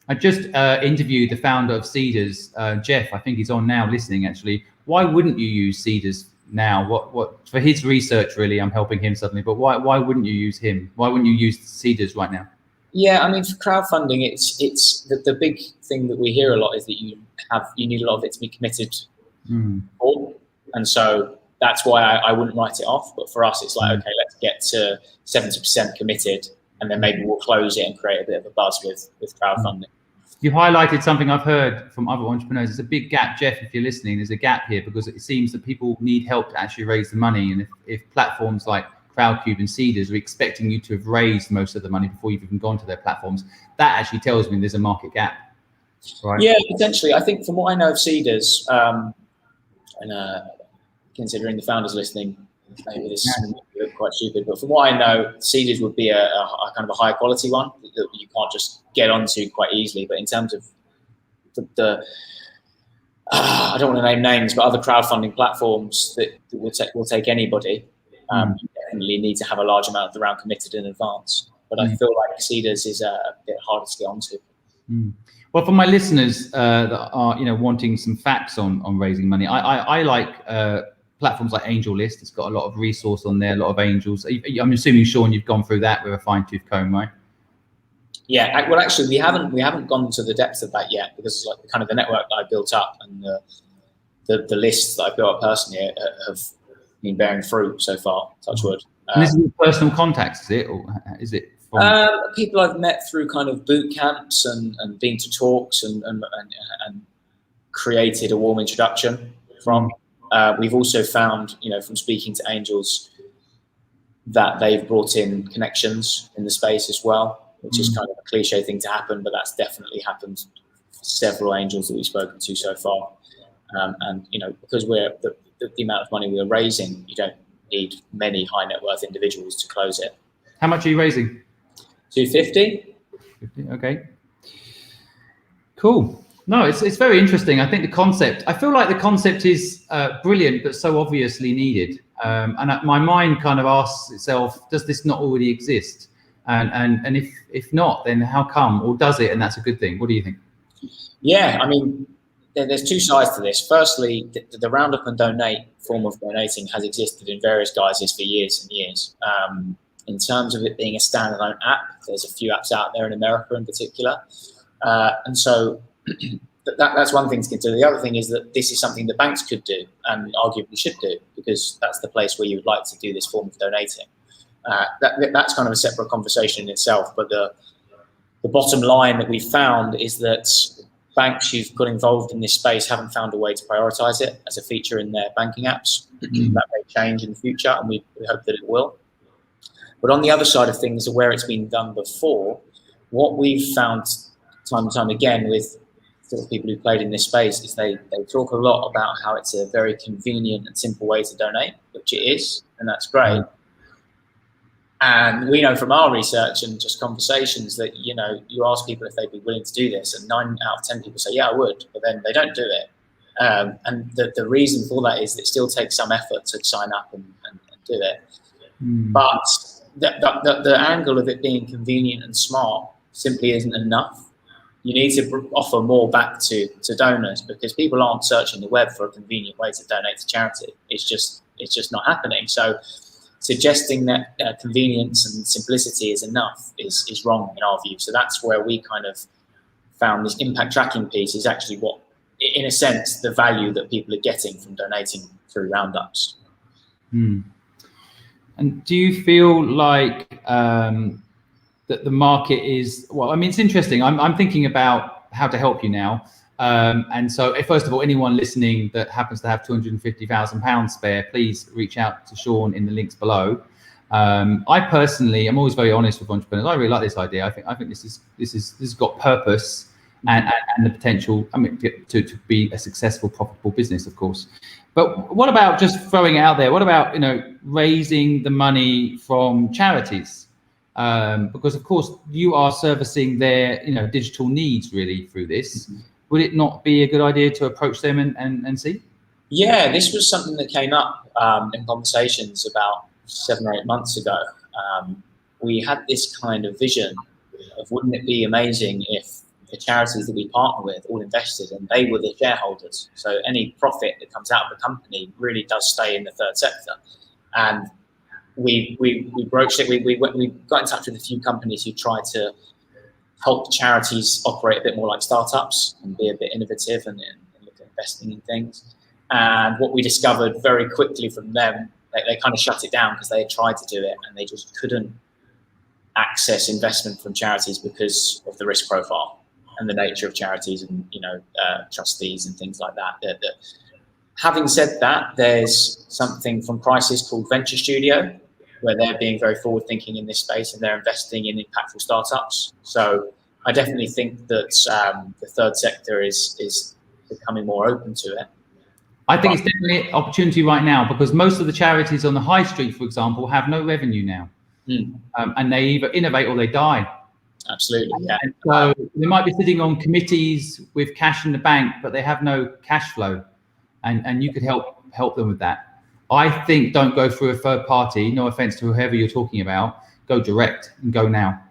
I just interviewed the founder of Seeders, Jeff. I think he's on now listening, actually. Why wouldn't you use Seeders now? What for his research, really? I'm helping him suddenly, but why wouldn't you use him? Why wouldn't you use Seeders right now? Yeah, I mean, for crowdfunding, it's the big thing that we hear a lot is that you need a lot of it to be committed for, and so that's why I wouldn't write it off. But for us, it's like, okay, let's get to 70% committed, and then maybe we'll close it and create a bit of a buzz with crowdfunding. You highlighted something I've heard from other entrepreneurs. There's a big gap, Jeff, if you're listening, there's a gap here because it seems that people need help to actually raise the money. And if platforms like Crowdcube and Seeders are expecting you to have raised most of the money before you've even gone to their platforms, that actually tells me there's a market gap. Right? Yeah, potentially. I think from what I know of Seeders, and considering the founders listening, maybe this is quite stupid, but from what I know, Seeders would be a kind of a high quality one that you can't just get onto quite easily. But in terms of the I don't want to name names, but other crowdfunding platforms that will take anybody, you definitely need to have a large amount of the round committed in advance. But I feel like Seeders is a bit harder to get onto. Well, for my listeners that are wanting some facts on raising money, I like platforms like AngelList. It's got a lot of resource on there, a lot of angels. I'm assuming, Sean, you've gone through that with a fine-tooth comb, right? Yeah, well, actually, we haven't gone to the depth of that yet, because like kind of the network that I built up and the lists that I built up personally have been bearing fruit so far. Touch wood. And this is your personal contacts, is it, or is it from people I've met through kind of boot camps and been to talks and created a warm introduction from. We've also found, from speaking to angels, that they've brought in connections in the space as well, which is kind of a cliche thing to happen, but that's definitely happened for several angels that we've spoken to so far. And because we're the amount of money we're raising, you don't need many high net worth individuals to close it. How much are you raising? 250. Okay. Cool. No, it's very interesting. I think I feel like the concept is brilliant, but so obviously needed. And my mind kind of asks itself, does this not already exist? And if not, then how come? Or does it? And that's a good thing. What do you think? Yeah, I mean, there's two sides to this. Firstly, the round up and donate form of donating has existed in various guises for years and years. In terms of it being a standalone app, there's a few apps out there in America in particular. And so that's one thing to consider. The other thing is that this is something that banks could do and arguably should do, because that's the place where you would like to do this form of donating. That's kind of a separate conversation in itself. But the bottom line that we found is that banks who've got involved in this space haven't found a way to prioritize it as a feature in their banking apps. That may change in the future, and we hope that it will. But on the other side of things, where it's been done before, what we've found time and time again with sort of people who played in this space is they talk a lot about how it's a very convenient and simple way to donate, which it is, and that's great. And we know from our research and just conversations that, you ask people if they'd be willing to do this, and 9 out of 10 people say, yeah, I would, but then they don't do it. And the reason for that is that it still takes some effort to sign up and do it. But the angle of it being convenient and smart simply isn't enough. you need to offer more back to donors, because people aren't searching the web for a convenient way to donate to charity. It's just not happening. So suggesting that convenience and simplicity is enough is wrong in our view. So that's where we kind of found this impact tracking piece is actually what, in a sense, the value that people are getting from donating through roundups. And do you feel like that the market is, well, I mean, it's interesting. I'm thinking about how to help you now. And so first of all, anyone listening that happens to have £250,000 spare, please reach out to Sean in the links below. I personally, I'm always very honest with entrepreneurs. I really like this idea. I think this has got purpose and the potential, I mean, to be a successful, profitable business, of course. But what about just throwing it out there? What about, raising the money from charities? Because of course you are servicing their, digital needs really through this. Would it not be a good idea to approach them and see? Yeah, this was something that came up in conversations about 7 or 8 months ago. We had this kind of vision of, wouldn't it be amazing if the charities that we partner with all invested and they were the shareholders? So any profit that comes out of the company really does stay in the third sector. And we broached it. We got in touch with a few companies who tried to help charities operate a bit more like startups and be a bit innovative and look at investing in things. And what we discovered very quickly from them, they kind of shut it down because they had tried to do it and they just couldn't access investment from charities because of the risk profile and the nature of charities and trustees and things like that. Having said that, there's something from Crisis called Venture Studio, where they're being very forward thinking in this space and they're investing in impactful startups. So I definitely think that the third sector is becoming more open to it. I think it's definitely an opportunity right now, because most of the charities on the high street, for example, have no revenue now. And they either innovate or they die. Absolutely, yeah. And so they might be sitting on committees with cash in the bank, but they have no cash flow. And you could help them with that. I think don't go through a third party. No offense to whoever you're talking about. Go direct and go now.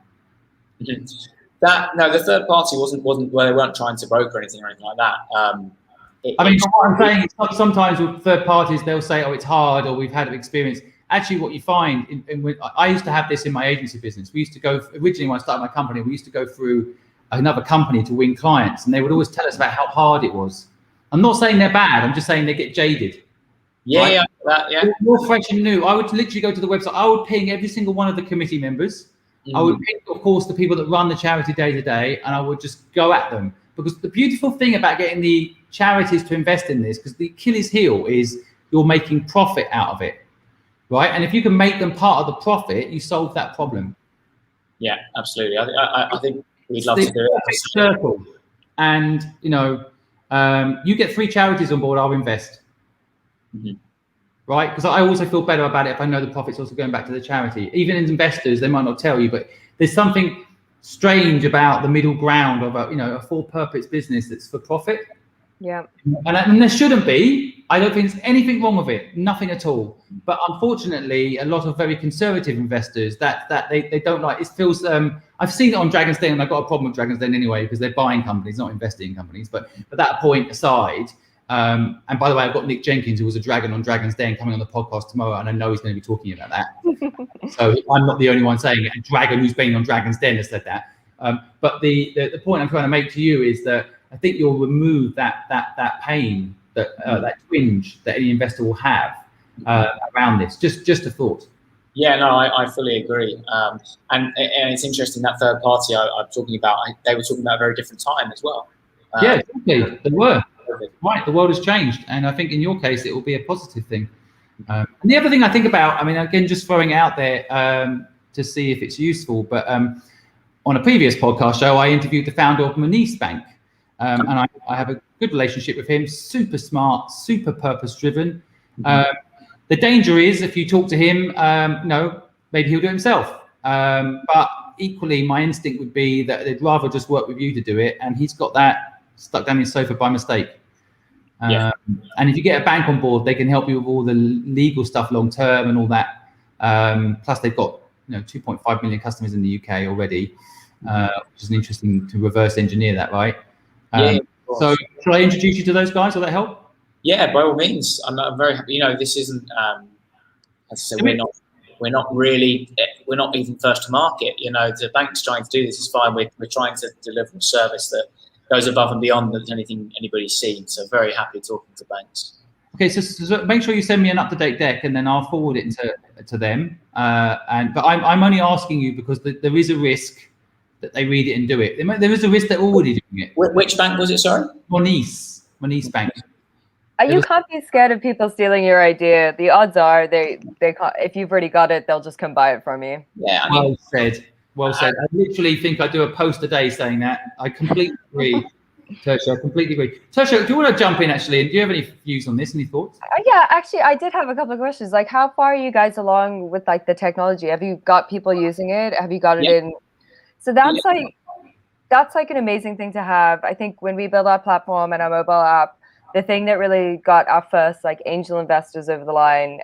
The third party wasn't well, they weren't trying to broker anything or anything like that. What I'm saying is sometimes with third parties they'll say, "Oh, it's hard," or "We've had experience." Actually, what you find, I used to have this in my agency business. We used to go originally when I started my company. We used to go through another company to win clients, and they would always tell us about how hard it was. I'm not saying they're bad. I'm just saying they get jaded. Yeah, right? yeah. More fresh and new. I would literally go to the website. I would ping every single one of the committee members. I would ping, of course, the people that run the charity day to day, and I would just go at them. Because the beautiful thing about getting the charities to invest in this, because the Achilles heel is you're making profit out of it, right? And if you can make them part of the profit, you solve that problem. Yeah, absolutely. I think we'd love to do it. Circle. And, you get 3 charities on board, I'll invest. Right? Because I also feel better about it if I know the profit's also going back to the charity. Even as investors, they might not tell you, but there's something strange about the middle ground of a for-purpose business that's for profit. Yeah. And there shouldn't be. I don't think there's anything wrong with it. Nothing at all. But unfortunately, a lot of very conservative investors that they don't like. It feels. I've seen it on Dragon's Den, and I've got a problem with Dragon's Den anyway because they're buying companies, not investing in companies. But that point aside, and by the way, I've got Nick Jenkins, who was a dragon on Dragon's Den, coming on the podcast tomorrow, and I know he's going to be talking about that. So I'm not the only one saying it. A dragon who's been on Dragon's Den has said that. But the point I'm trying to make to you is that I think you'll remove that pain, that twinge that any investor will have around this. Just a thought. Yeah, no, I fully agree. And it's interesting that third party I'm talking about. They were talking about a very different time as well. Yeah, exactly. They were. Right, the world has changed, and I think in your case it will be a positive thing. And the other thing I think about, I mean, again, just throwing it out there to see if it's useful, but on a previous podcast show, I interviewed the founder of Monese Bank, and I have a good relationship with him. Super smart, super purpose-driven. The danger is if you talk to him, maybe he'll do it himself. But equally, my instinct would be that they'd rather just work with you to do it, and he's got that stuck down his sofa by mistake. And if you get a bank on board, they can help you with all the legal stuff long term and all that. Plus, they've got 2.5 million customers in the UK already. which is an interesting to reverse engineer that, right? Yeah. So shall I introduce you to those guys? Will that help? Yeah, by all means. I'm very happy. This isn't, as I said, we're not even first to market. The bank's trying to do this is fine. We're trying to deliver a service that goes above and beyond anything anybody's seen. So very happy talking to banks. Okay, so make sure you send me an up-to-date deck, and then I'll forward it to them. But I'm only asking you because there is a risk that they read it and do it. There is a risk they're already doing it. Which bank was it? Sorry, Moniz Bank. You can't be scared of people stealing your idea. The odds are they if you've already got it, they'll just come buy it from you. Yeah. Well said. I literally think I do a post a day saying that. I completely agree. Tersha, I completely agree. Tersha, do you want to jump in actually? And do you have any views on this? Any thoughts? Yeah, actually, I did have a couple of questions. Like, how far are you guys along with the technology? Have you got people using it? Have you got it in? So that's like an amazing thing to have. I think when we build our platform and our mobile app, the thing that really got our first angel investors over the line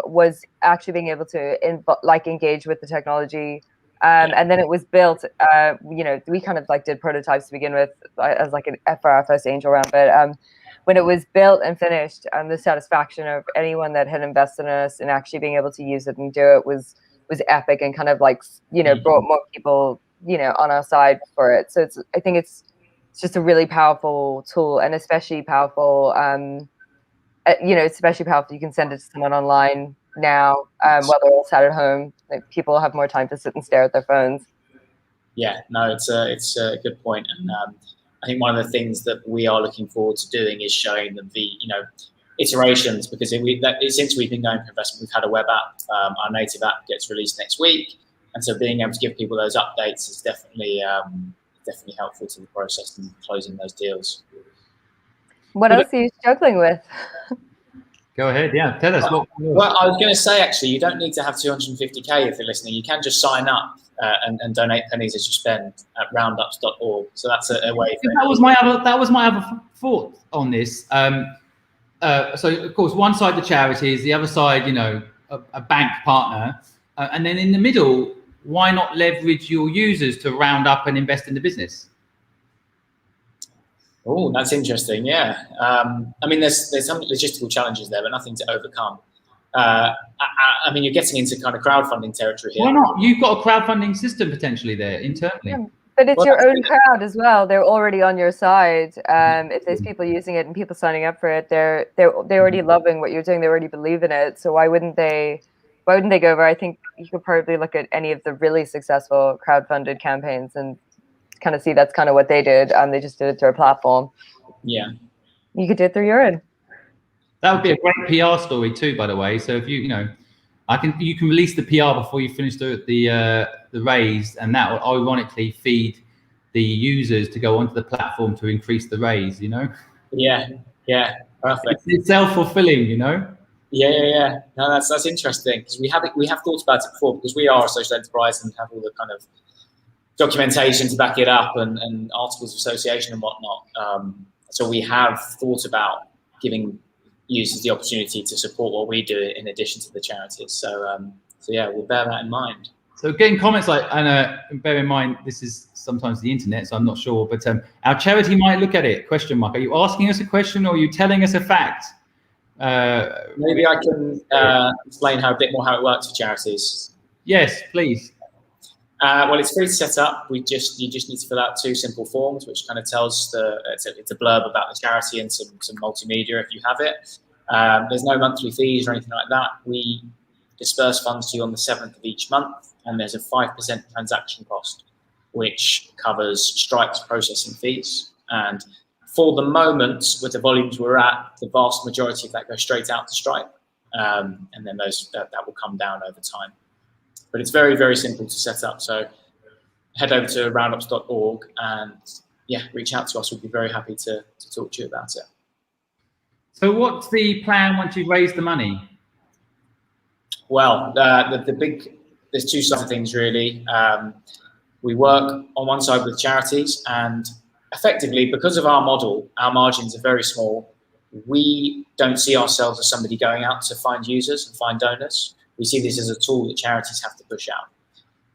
was actually being able to engage with the technology. And then it was built, we kind of did prototypes to begin with as for our first angel round. But when it was built and finished, the satisfaction of anyone that had invested in us and actually being able to use it and do it was epic, and kind of brought more people, on our side for it. So I think it's just a really powerful tool, and especially powerful, you can send it to someone online now, while they're all sat at home. People have more time to sit and stare at their phones. Yeah, no, it's a good point, and I think one of the things that we are looking forward to doing is showing them the iterations, because since we've been going for investment, we've had a web app. Our native app gets released next week, and so being able to give people those updates is definitely helpful to the process and closing those deals. What else are you struggling with? Go ahead, yeah. Tell us. Well, I was going to say, actually, you don't need to have 250K if you're listening. You can just sign up and donate pennies as you spend at roundups.org. So that's a way. That was my other thought on this. So of course, one side the charities, the other side, a bank partner, and then in the middle, why not leverage your users to round up and invest in the business? Oh, that's interesting. Yeah. I mean, there's some logistical challenges there, but nothing to overcome. I mean, you're getting into kind of crowdfunding territory here. Why not? You've got a crowdfunding system potentially there internally. Yeah, but it's your own crowd as well. They're already on your side. If there's people using it and people signing up for it, they're already loving what you're doing. They already believe in it. So why wouldn't they go over? I think you could probably look at any of the really successful crowdfunded campaigns and kind of see that's kind of what they did. They just did it through a platform. Yeah. You could do it through your own. That would be a great PR story too, by the way. So if you can release the PR before you finish the raise, and that will ironically feed the users to go onto the platform to increase the raise. Yeah. Perfect. It's self-fulfilling. Yeah. No, that's interesting, because we have thought about it before, because we are a social enterprise and have all the kind of documentation to back it up and articles of association and whatnot. So we have thought about giving users the opportunity to support what we do in addition to the charities. So yeah, we'll bear that in mind. So getting comments and bear in mind, this is sometimes the internet, so I'm not sure, but our charity might look at it, ? Are you asking us a question or are you telling us a fact? Maybe I can explain a bit more how it works for charities. Yes, please. Well, it's free to set up. You just need to fill out 2 simple forms, which kind of tells it's a blurb about the charity and some multimedia if you have it. There's no monthly fees or anything like that. We disperse funds to you on the 7th of each month, and there's a 5% transaction cost, which covers Stripe's processing fees. And for the moment, with the volumes we're at, the vast majority of that goes straight out to Stripe, and then that will come down over time. But it's very, very simple to set up. So head over to roundups.org and reach out to us. We'd be very happy to talk to you about it. So what's the plan once you've raised the money? Well, there's 2 sides of things really. We work on one side with charities, and effectively, because of our model, our margins are very small. We don't see ourselves as somebody going out to find users and find donors. We see this as a tool that charities have to push out.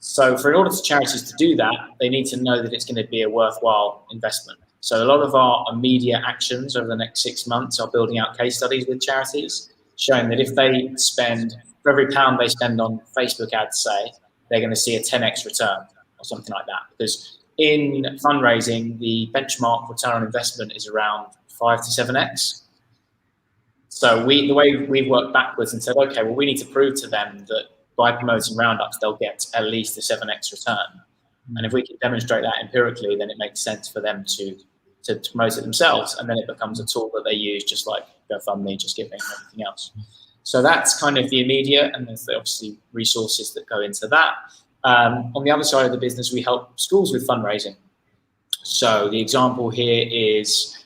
So in order for charities to do that, they need to know that it's going to be a worthwhile investment. So a lot of our immediate actions over the next 6 months are building out case studies with charities, showing that if they spend, for every pound they spend on Facebook ads, say, they're going to see a 10x return or something like that. Because in fundraising, the benchmark return on investment is around 5 to 7x. So the way we've worked backwards and said, okay, well, we need to prove to them that by promoting roundups, they'll get at least a 7x return. And if we can demonstrate that empirically, then it makes sense for them to promote it themselves. And then it becomes a tool that they use, just like GoFundMe, just giving everything else. So that's kind of the immediate, and there's obviously resources that go into that. On the other side of the business, we help schools with fundraising. So the example here is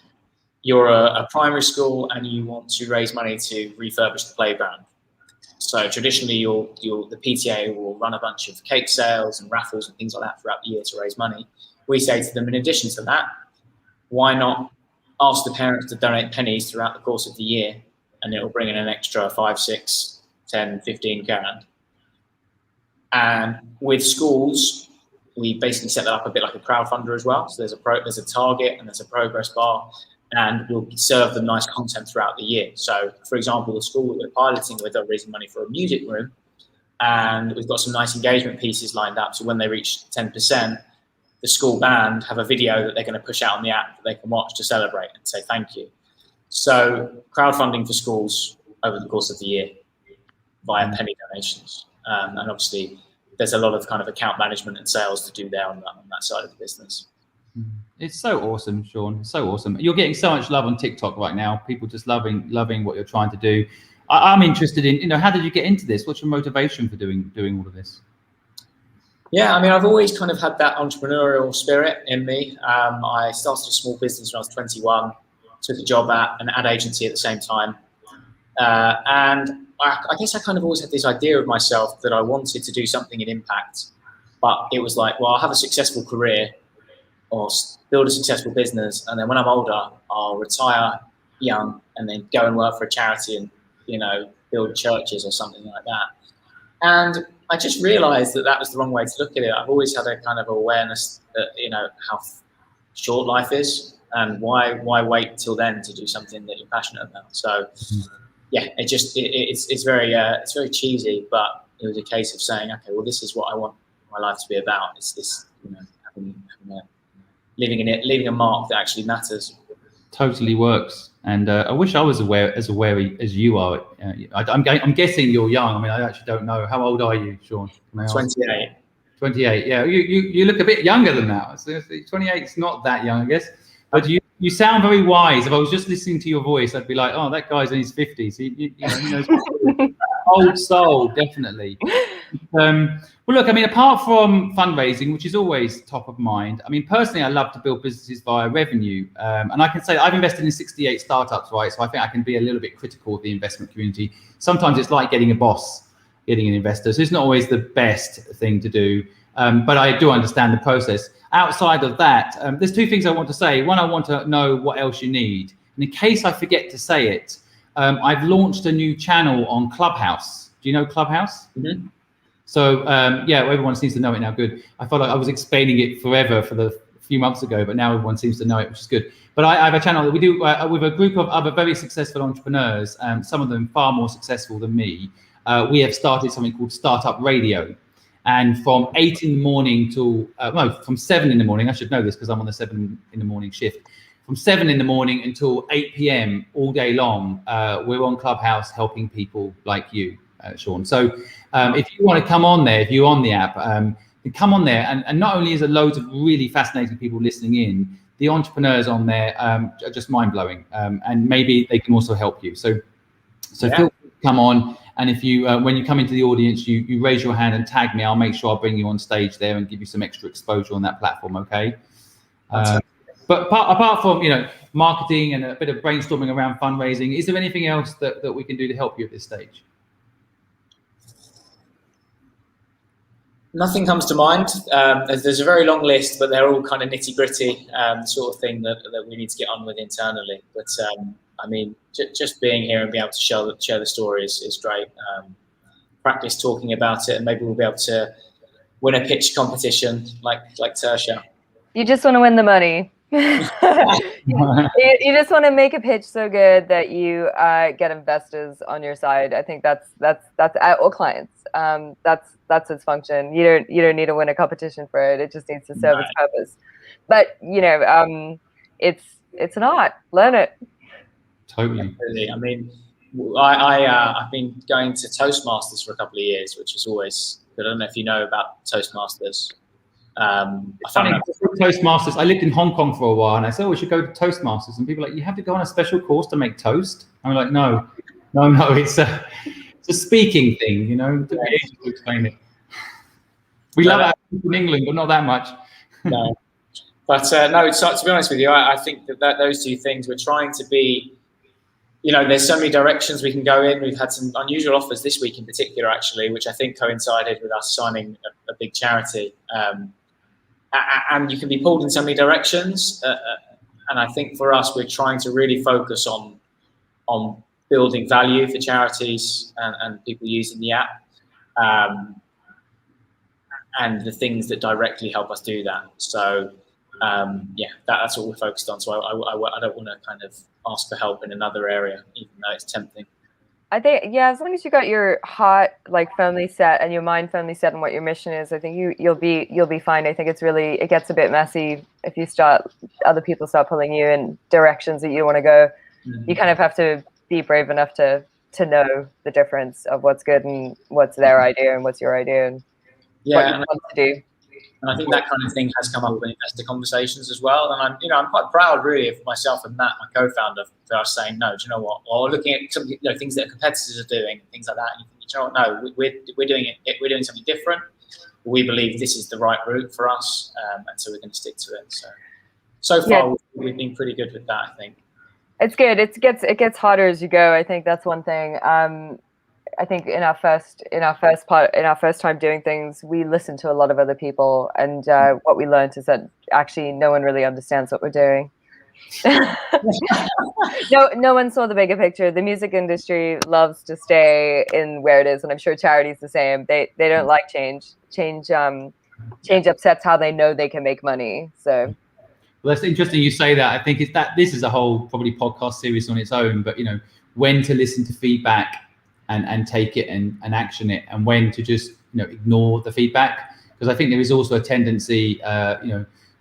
you're a primary school and you want to raise money to refurbish the playground. So traditionally, the PTA will run a bunch of cake sales and raffles and things like that throughout the year to raise money. We say to them, in addition to that, why not ask the parents to donate pennies throughout the course of the year, and it will bring in an extra 5, 6, 10, 15 grand. And with schools, we basically set that up a bit like a crowdfunder as well. So there's a target and there's a progress bar, and we'll serve them nice content throughout the year. So, for example, the school that we're piloting with are raising money for a music room, and we've got some nice engagement pieces lined up. So when they reach 10%, the school band have a video that they're going to push out on the app that they can watch to celebrate and say thank you. So crowdfunding for schools over the course of the year via penny donations. And obviously there's a lot of kind of account management and sales to do there on that side of the business. It's so awesome, Sean. It's so awesome. You're getting so much love on TikTok right now. People just loving what you're trying to do. I'm interested in, how did you get into this? What's your motivation for doing all of this? Yeah, I mean, I've always kind of had that entrepreneurial spirit in me. I started a small business when I was 21, took a job at an ad agency at the same time. And I guess I kind of always had this idea of myself that I wanted to do something in impact. But it was like, well, I'll have a successful career or build a successful business. And then when I'm older, I'll retire young and then go and work for a charity and, build churches or something like that. And I just realized that was the wrong way to look at it. I've always had a kind of awareness that, how short life is and why wait till then to do something that you're passionate about. So yeah, it's very cheesy, but it was a case of saying, okay, well, this is what I want my life to be about. It's this, leaving a mark that actually matters. Totally works. And I wish I was as aware as you are. I'm guessing you're young. I mean, I actually don't know. How old are you, Sean? 28. 28. Yeah, you look a bit younger than that. 28 is not that young, I guess. But you sound very wise. If I was just listening to your voice, I'd be like, oh, that guy's in his 50s. He knows old soul, definitely. Well, look, I mean, apart from fundraising, which is always top of mind, I mean, personally, I love to build businesses via revenue. And I can say I've invested in 68 startups, right? So I think I can be a little bit critical of the investment community. Sometimes it's like getting a boss, getting an investor. So it's not always the best thing to do. But I do understand the process. Outside of that, there's two things I want to say. One, I want to know what else you need. And in case I forget to say it, I've launched a new channel on Clubhouse. Do you know Clubhouse? Mm-hmm. So yeah, everyone seems to know it now. Good. I felt like I was explaining it forever for the few months ago, but now everyone seems to know it, which is good. But I have a channel that we do with a group of other very successful entrepreneurs, some of them far more successful than me. We have started something called Startup Radio. And from 8 in the morning till, from 7 in the morning, I should know this because I'm on the 7 in the morning shift. From 7 in the morning until 8 p.m. all day long, we're on Clubhouse helping people like you, Sean. So if you want to come on there, if you're on the app, come on there. And not only is there loads of really fascinating people listening in, the entrepreneurs on there are just mind-blowing. And maybe they can also help you. So feel free to come on. And if you, when you come into the audience, you raise your hand and tag me, I'll make sure I'll bring you on stage there and give you some extra exposure on that platform, okay? But apart from, marketing and a bit of brainstorming around fundraising, is there anything else that we can do to help you at this stage? Nothing comes to mind. There's a very long list, but they're all kind of nitty gritty, sort of thing that we need to get on with internally. But I mean, just being here and being able to share the story is great. Practice talking about it, and maybe we'll be able to win a pitch competition like Tersha. You just want to win the money. you just want to make a pitch so good that you get investors on your side. I think that's or clients. That's its function. You don't need to win a competition for it. It just needs to serve its purpose. But it's an art. Learn it. Totally. I mean, I've been going to Toastmasters for a couple of years, which is always good. I don't know if you know about Toastmasters. Toastmasters. I lived in Hong Kong for a while, and I said, "Oh, we should go to Toastmasters." And people are like, "You have to go on a special course to make toast." I'm like, "No, it's a speaking thing, To explain it. We love it in England, but not that much. No, but no. To be honest with you, I think that those two things, we're trying to be. There's so many directions we can go in. We've had some unusual offers this week in particular, actually, which I think coincided with us signing a big charity. And you can be pulled in so many directions. And I think for us, we're trying to really focus on building value for charities and people using the app. And the things that directly help us do that. So, that's what we're focused on. So I don't want to kind of ask for help in another area, even though it's tempting. I think, as long as you got your heart firmly set and your mind firmly set on what your mission is, I think you'll be fine. I think it gets a bit messy if other people start pulling you in directions that you want to go. Mm-hmm. You kind of have to be brave enough to know the difference of what's good and what's their idea and what's your idea and what you want to do. And I think that kind of thing has come up in investor conversations as well. And I'm quite proud, really, of myself and Matt, my co-founder, for us saying, no, do you know what? Or looking at some, things that competitors are doing, things like that. And you think, you know what? No, we're doing it. We're doing something different. We believe this is the right route for us, and so we're going to stick to it. So far, we've been pretty good with that, I think. It's good. It gets harder as you go. I think that's one thing. I think in our first time doing things, we listened to a lot of other people, and what we learned is that actually no one really understands what we're doing. No one saw the bigger picture. The music industry loves to stay in where it is, and I'm sure charity's the same. They don't like change. Change upsets how they know they can make money. So. Well, that's interesting you say that. I think this is a whole probably podcast series on its own, but when to listen to feedback and take it and action it, and when to just ignore the feedback, because I think there is also a tendency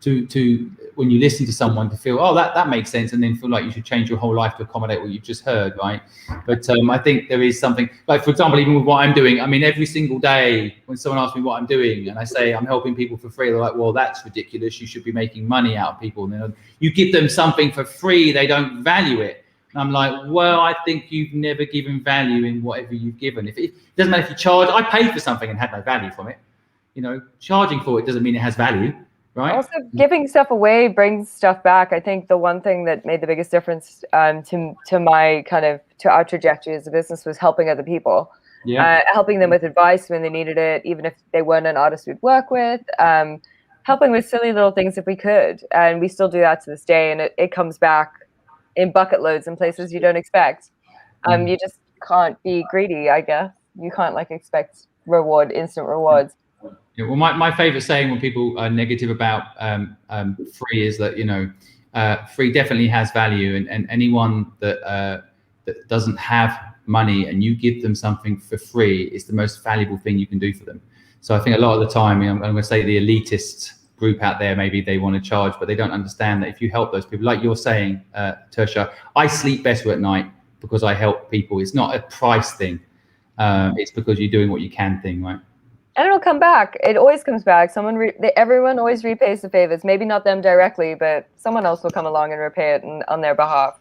to when you listen to someone to feel, oh, that makes sense, and then feel like you should change your whole life to accommodate what you've just heard, right? But I think there is something, like, for example, even with what I'm doing, I mean, every single day when someone asks me what I'm doing and I say I'm helping people for free, they're like, well, that's ridiculous, you should be making money out of people. And then you give them something for free, they don't value it. And I'm like, well, I think you've never given value in whatever you've given. If it doesn't matter if you charge, I paid for something and had no value from it. Charging for it doesn't mean it has value. Right. Also, giving stuff away brings stuff back. I think the one thing that made the biggest difference to our trajectory as a business was helping other people, helping them with advice when they needed it, even if they weren't an artist we'd work with, helping with silly little things if we could. And we still do that to this day. And it comes back in bucket loads in places you don't expect. You just can't be greedy, I guess. You can't expect instant rewards. Yeah, well, my favorite saying when people are negative about free is that free definitely has value, and anyone that doesn't have money and you give them something for free is the most valuable thing you can do for them. So I think a lot of the time, I'm going to say the elitist group out there, maybe they want to charge, but they don't understand that if you help those people, like you're saying, Tersha, I sleep better at night because I help people. It's not a price thing. It's because you're doing what you can thing, right? And it'll come back. It always comes back. Everyone always repays the favors. Maybe not them directly, but someone else will come along and repay it on their behalf.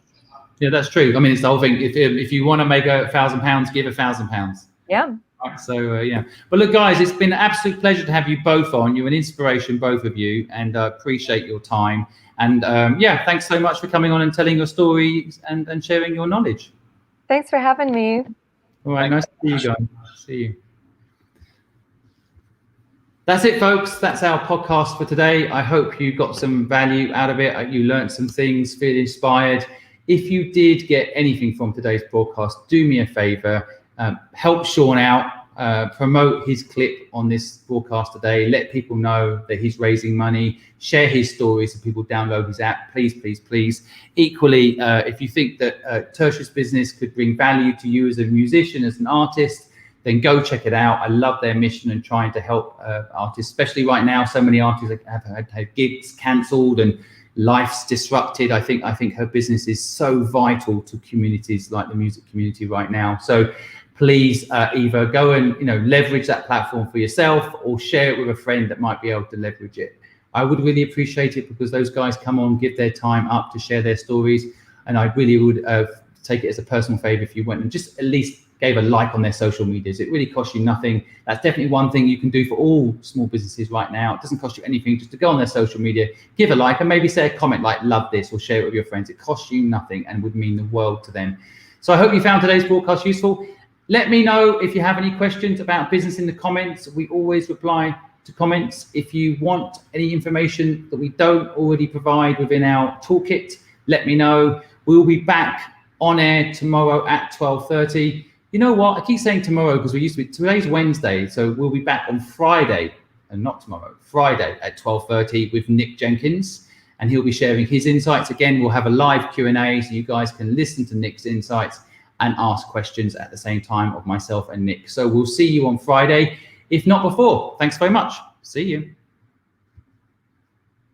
Yeah, that's true. I mean, it's the whole thing. If you want to make £1,000, give £1,000. Yeah. So but look, guys, it's been an absolute pleasure to have you both on. You're an inspiration, both of you, and appreciate your time. And thanks so much for coming on and telling your story and sharing your knowledge. Thanks for having me. All right, nice to see you guys. See you. That's it, folks. That's our podcast for today. I hope you got some value out of it. You learned some things, feel inspired. If you did get anything from today's broadcast, do me a favor, help Sean out. promote his clip on this broadcast today. Let people know that he's raising money. Share his stories so people download his app. Please, please, please. Equally, if you think that Tersha's business could bring value to you as a musician, as an artist, then go check it out. I love their mission and trying to help artists, especially right now. So many artists have had gigs cancelled and life's disrupted. I think her business is so vital to communities like the music community right now. So please either go and leverage that platform for yourself or share it with a friend that might be able to leverage it. I would really appreciate it because those guys come on, give their time up to share their stories, and I really would take it as a personal favor if you went and just at least gave a like on their social medias. It really costs you nothing. That's definitely one thing you can do for all small businesses right now. It doesn't cost you anything just to go on their social media, give a like, and maybe say a comment like "love this" or share it with your friends. It costs you nothing and would mean the world to them. So I hope you found today's broadcast useful. Let me know if you have any questions about business in the comments. We always reply to comments. If you want any information that we don't already provide within our toolkit, let me know. We'll be back on air tomorrow at 12:30. You know what? I keep saying tomorrow because today's Wednesday, so we'll be back on Friday, and not tomorrow, Friday at 12:30 with Nick Jenkins, and he'll be sharing his insights. Again, we'll have a live Q&A so you guys can listen to Nick's insights and ask questions at the same time of myself and Nick. So we'll see you on Friday, if not before. Thanks very much. See you.